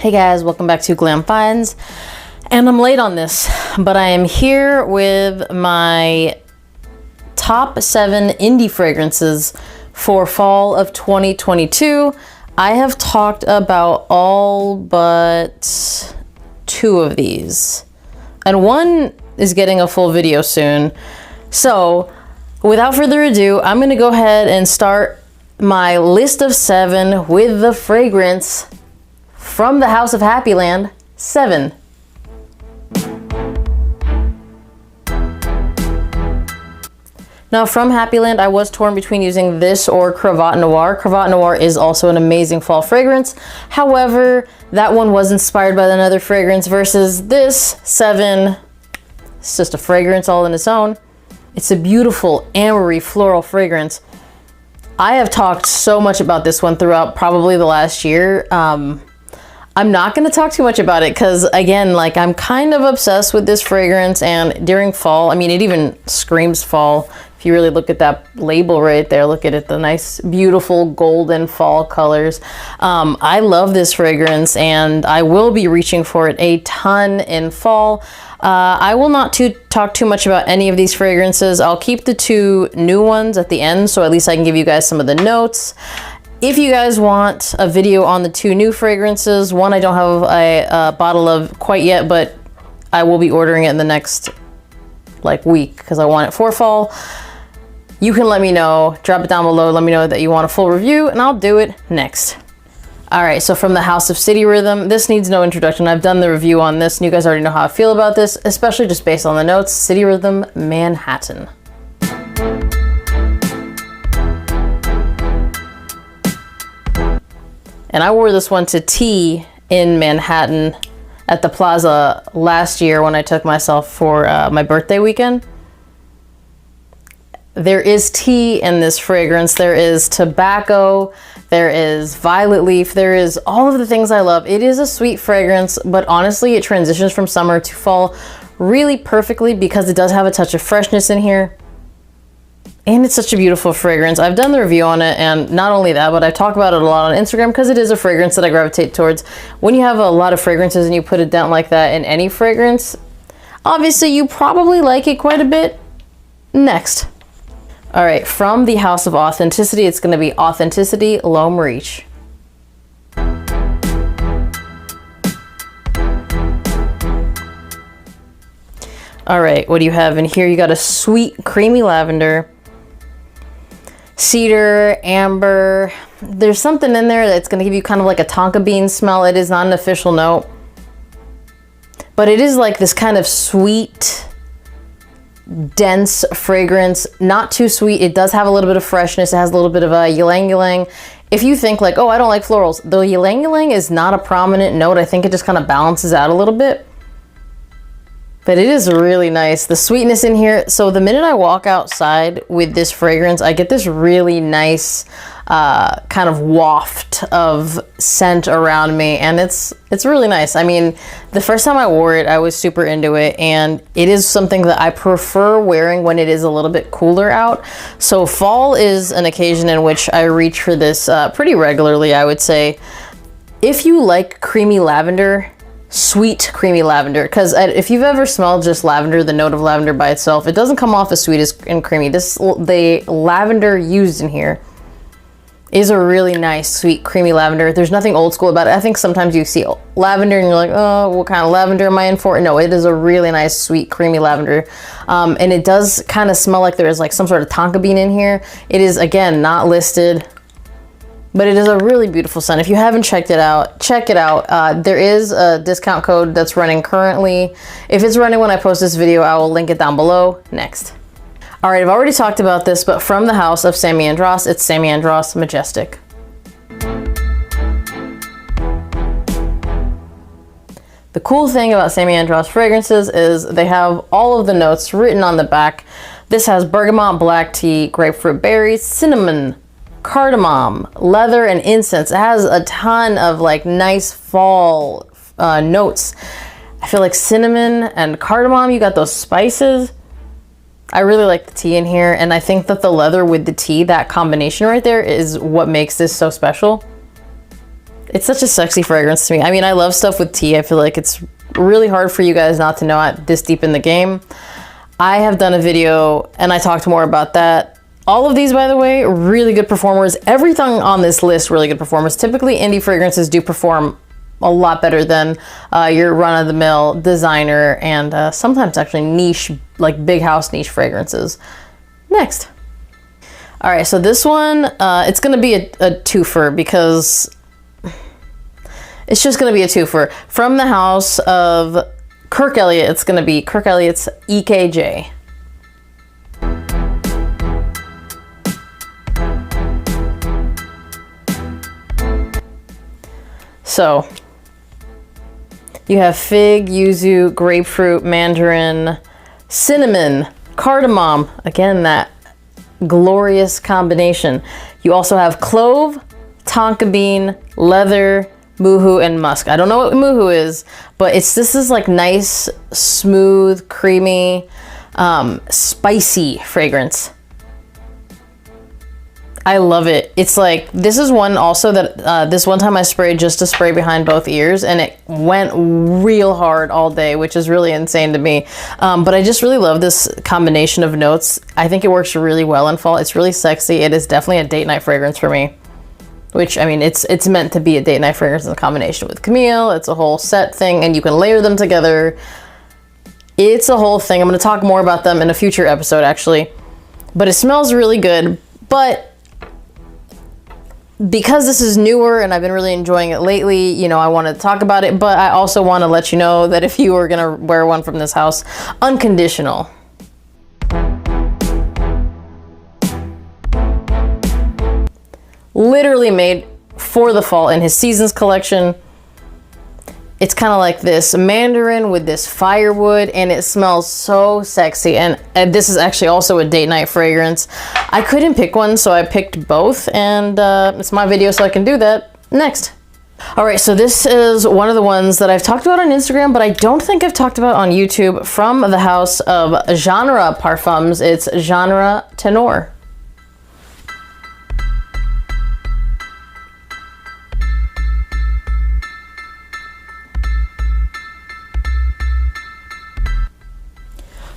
Hey guys, welcome back to Glam Finds. And I'm late on this, but I am here with my top 7 indie fragrances for fall of 2022. I have talked about all but 2 of these, and one is getting a full video soon. So without further ado, I'm gonna go ahead and start my list of 7 with the fragrance from the House of Happyland, 7. Now from Happyland, I was torn between using this or Cravat Noir. Cravat Noir is also an amazing fall fragrance. However, that one was inspired by another fragrance versus this 7. It's just a fragrance all in its own. It's a beautiful ambery floral fragrance. I have talked so much about this one throughout probably the last year. I'm not going to talk too much about it because, again, like, I'm kind of obsessed with this fragrance, and during fall, I mean, it even screams fall. If you really look at that label right there, look at it, the nice, beautiful golden fall colors. I love this fragrance, and I will be reaching for it a ton in fall. I will not talk too much about any of these fragrances. I'll keep the 2 new ones at the end, so at least I can give you guys some of the notes. If you guys want a video on the 2 new fragrances, one I don't have a bottle of quite yet, but I will be ordering it in the next week because I want it for fall. You can let me know, drop it down below, let me know that you want a full review, and I'll do it next. All right, so from the House of City Rhythm, this needs no introduction. I've done the review on this, and you guys already know how I feel about this, especially just based on the notes. City Rhythm Manhattan. And I wore this one to tea in Manhattan at the Plaza last year when I took myself for my birthday weekend. There is tea in this fragrance. There is tobacco. There is violet leaf. There is all of the things I love. It is a sweet fragrance, but honestly, it transitions from summer to fall really perfectly because it does have a touch of freshness in here. And it's such a beautiful fragrance. I've done the review on it, and not only that, but I talk about it a lot on Instagram because it is a fragrance that I gravitate towards. When you have a lot of fragrances and you put a dent like that in any fragrance, obviously you probably like it quite a bit. Next. All right, from the House of Authenticity, it's gonna be Authenticity L'Homme Riche. All right, what do you have in here? You got a sweet, creamy lavender, cedar, amber. There's something in there that's going to give you kind of like a tonka bean smell. It is not an official note, but it is like this kind of sweet, dense fragrance. Not too sweet. It does have a little bit of freshness. It has a little bit of a ylang ylang. If you think like, oh, I don't like florals, the ylang ylang is not a prominent note. I think it just kind of balances out a little bit. But it is really nice. The sweetness in here. So the minute I walk outside with this fragrance, I get this really nice kind of waft of scent around me. And it's really nice. I mean, the first time I wore it, I was super into it. And it is something that I prefer wearing when it is a little bit cooler out. So fall is an occasion in which I reach for this pretty regularly, I would say. If you like creamy lavender, sweet creamy lavender, because if you've ever smelled just lavender, the note of lavender by itself, it doesn't come off as sweet and creamy. The lavender used in here is a really nice sweet creamy lavender. There's nothing old school about it. I think sometimes you see lavender and you're like, oh, what kind of lavender am I in for? No, it is a really nice sweet creamy lavender, and it does kind of smell like there is like some sort of tonka bean in here. It is, again, not listed, but it is a really beautiful scent. If you haven't checked it out, check it out. There is a discount code that's running currently. If it's running when I post this video, I will link it down below. Next. All right, I've already talked about this, but from the house of Samy Andraus, it's Samy Andraus Majestic. The cool thing about Samy Andraus fragrances is they have all of the notes written on the back. This has bergamot, black tea, grapefruit berries, cinnamon, cardamom, leather, and incense. It has a ton of like nice fall notes. I feel like cinnamon and cardamom, you got those spices. I really like the tea in here, and I think that the leather with the tea, that combination right there, is what makes this so special. It's such a sexy fragrance to me. I mean, I love stuff with tea. I feel like it's really hard for you guys not to know it this deep in the game. I have done a video and I talked more about that. All of these, by the way, really good performers. Everything on this list, really good performers. Typically, indie fragrances do perform a lot better than your run-of-the-mill designer and sometimes actually niche, like big house niche fragrances. Next. All right, so this one, it's gonna be a twofer because it's just gonna be a twofer. From the house of Kirk Elliott, it's gonna be Kirk Elliott's EKJ. So, you have fig, yuzu, grapefruit, mandarin, cinnamon, cardamom. Again, that glorious combination. You also have clove, tonka bean, leather, muhu, and musk. I don't know what muhu is, but this is like nice, smooth, creamy, spicy fragrance. I love it. It's like, this is one also that this one time I sprayed just to spray behind both ears and it went real hard all day, which is really insane to me. But I just really love this combination of notes. I think it works really well in fall. It's really sexy. It is definitely a date night fragrance for me. Which, I mean, it's meant to be a date night fragrance in combination with Camille. It's a whole set thing and you can layer them together. It's a whole thing. I'm going to talk more about them in a future episode, actually. But it smells really good. But because this is newer and I've been really enjoying it lately, you know, I want to talk about it, but I also want to let you know that if you were going to wear one from this house, unconditional. Literally made for the fall in his Seasons collection. It's kind of like this mandarin with this firewood and it smells so sexy. And this is actually also a date night fragrance. I couldn't pick one, so I picked both and it's my video so I can do that. Next. All right, so this is one of the ones that I've talked about on Instagram, but I don't think I've talked about on YouTube from the house of Genre Parfums. It's Genre Tenor.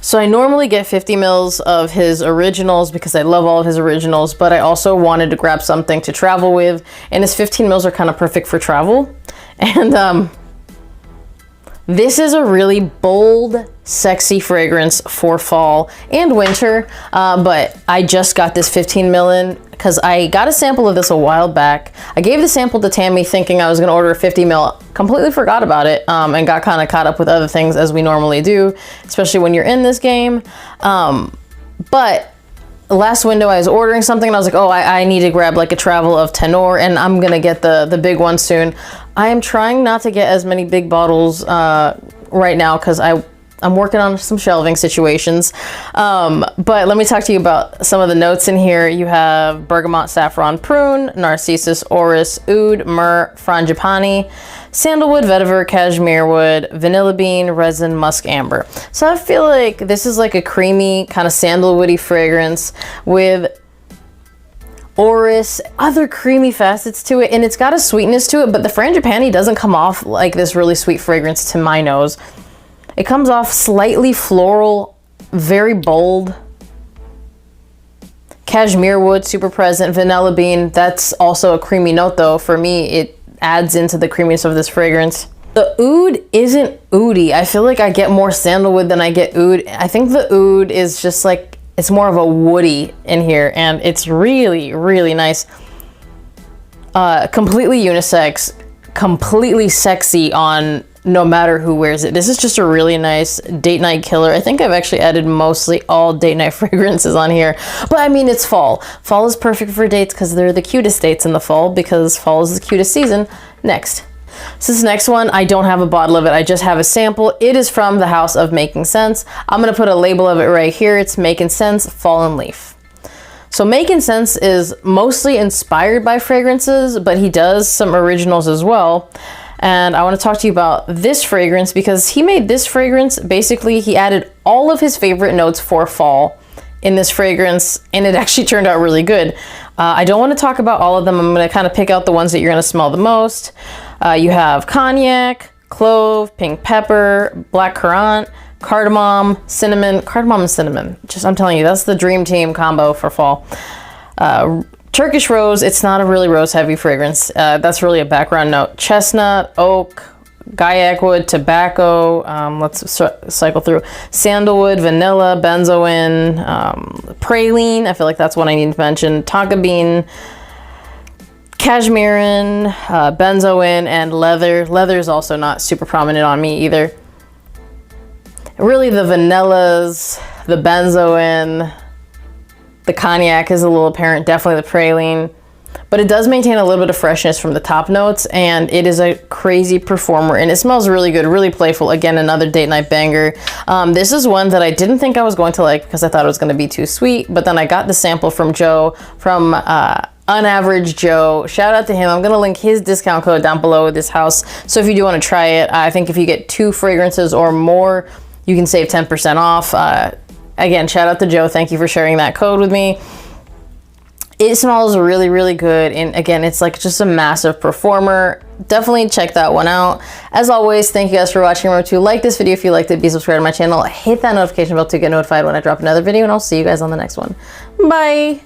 So I normally get 50 mils of his originals because I love all of his originals, but I also wanted to grab something to travel with, and his 15 mils are kind of perfect for travel. And this is a really bold, sexy fragrance for fall and winter, but I just got this 15 mil in because I got a sample of this a while back. I gave the sample to Tammy thinking I was gonna order a 50 mil, completely forgot about it, and got kind of caught up with other things as we normally do, especially when you're in this game. But last window I was ordering something and I was like, oh, I need to grab like a travel of Tenor and I'm gonna get the big one soon. I am trying not to get as many big bottles right now because I'm working on some shelving situations. But let me talk to you about some of the notes in here. You have bergamot, saffron, prune, narcissus, orris, oud, myrrh, frangipani, sandalwood, vetiver, cashmere wood, vanilla bean, resin, musk, amber. So I feel like this is like a creamy kind of sandalwoody fragrance with orris, other creamy facets to it, and it's got a sweetness to it, but the frangipani doesn't come off like this really sweet fragrance to my nose. It comes off slightly floral, very bold. Cashmere wood, super present. Vanilla bean, that's also a creamy note though. For me, it adds into the creaminess of this fragrance. The oud isn't oudy. I feel like I get more sandalwood than I get oud. I think the oud is just like, it's more of a woody in here and it's really, really nice. Completely unisex, completely sexy on no matter who wears it. This is just a really nice date night killer. I think I've actually added mostly all date night fragrances on here. But I mean, it's fall. Fall is perfect for dates because they're the cutest dates in the fall because fall is the cutest season. Next. So this next one, I don't have a bottle of it. I just have a sample. It is from the house of Making Sense. I'm going to put a label of it right here. It's Making Sense Fallen Leaf. So Making Sense is mostly inspired by fragrances, but he does some originals as well. And I want to talk to you about this fragrance because he made this fragrance. Basically, he added all of his favorite notes for fall in this fragrance, and it actually turned out really good. I don't want to talk about all of them. I'm going to kind of pick out the ones that you're going to smell the most. You have cognac, clove, pink pepper, black currant, cardamom, cinnamon. Cardamom and cinnamon. Just, I'm telling you, that's the dream team combo for fall. Turkish rose, it's not a really rose heavy fragrance. That's really a background note. Chestnut, oak, gaiac wood, tobacco, let's cycle through. Sandalwood, vanilla, benzoin, praline, I feel like that's one I need to mention. Tonka bean, cashmerean, benzoin, and leather. Leather is also not super prominent on me either. Really the vanillas, the benzoin, the cognac is a little apparent, definitely the praline. But it does maintain a little bit of freshness from the top notes, and it is a crazy performer, and it smells really good, really playful. Again, another date night banger. This is one that I didn't think I was going to like because I thought it was going to be too sweet, but then I got the sample from Joe, from Unaverage Joe. Shout out to him. I'm going to link his discount code down below with this house. So if you do want to try it, I think if you get 2 fragrances or more, you can save 10% off. Again, shout out to Joe. Thank you for sharing that code with me. It smells really, really good. And again, it's like just a massive performer. Definitely check that one out. As always, thank you guys for watching. Remember to like this video if you liked it, be subscribed to my channel, hit that notification bell to get notified when I drop another video, and I'll see you guys on the next one. Bye.